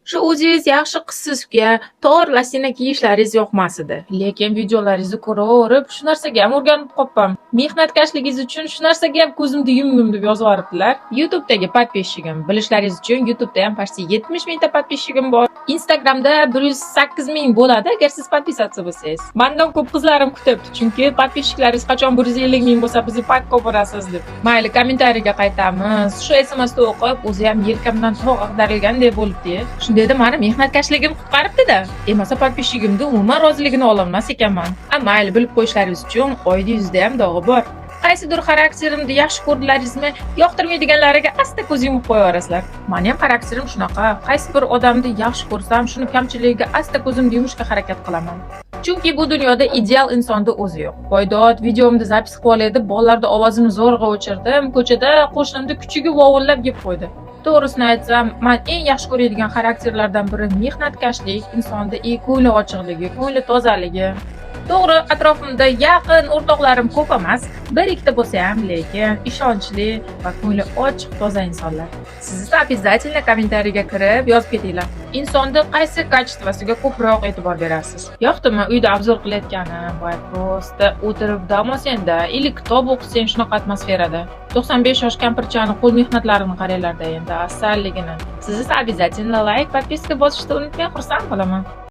Shu o'zingiz yaxshi qizsizga tor losina kiyishlaringiz yoqmas edi. Lekin videolaringizni ko'raverib, shu narsaga ham o'rganib qolibman. Mehnatkashligingiz uchun shu narsaga ham ko'zimni yumdim deb yozib yuboribdilar. YouTube'dagi podpисчигim. Bilishlaringiz uchun YouTube'da ham почти 70 mingta podpисчигim bor. Instagramda 108 ming bo'ladi agar siz podpisatsiya bo'lsangiz. Mendan ko'p qizlarim kutyapti, chunki podpисчиklaringiz qachon 150 ming bo'lsa bizni pakka borasiz deb. Mayli, kommentariyaga qaytamiz. Shu SMSni o'qib, o'zi ham yelkamdan tog' ag'darilgandek bo'libdi. Shunday deb meni mehnatkashligim qutqaribdi-da. Emasa podpисчигimni umuman roziligini ololmas ekanman. Mayli, bilib qo'yishlaringiz uchun oyda yuzda ham dog'i bor. Qaysidir xarakterimni yaxshi ko'rdilaringizmi, yoqtirmaydiganlariga asta ko'z yumib qo'yaverasizlar. Meni ham xarakterim shunaqa. Qaysi bir odamni yaxshi ko'rsam, shuni kamchiligiga asta ko'zimni yumishga harakat qilaman. Chunki bu dunyoda ideal insonda o'zi yo'q. Boydod videomni zapis qilib olay deb bolalarning ovozini zo'rg'a o'chirdim. Ko'chada qo'shnimni kuchugi vovullab yeb qo'ydi. To'g'risini aytsam, men eng yaxshi ko'radigan xarakterlardan biri mehnatkashlik, insonda ko'ngli ochiqligi, ko'ngli tozaligi. To'g'ri, atrofimda yaqin o'rtoqlarim ko'p emas, bir ikkita bo'lsa ham, lekin ishonchli va ko'ngli ochiq, toza insonlar. Siz обязательно kommentariyaga kirib yozib ketinglar. Insonda qaysi kачествосiga ko'proq e'tibor berasiz? Yoqdimi uyda obzor qilayotganim, voy prosta o'tirib dam olsang-da, или kitob o'qisang shunaqa atmosferada. 95 yosh kampirchani qo'l mehnatlarini qaranglar-da endi, asalligini. Siz обязательно like, подписка bosishni unutmang, xursand bo'laman.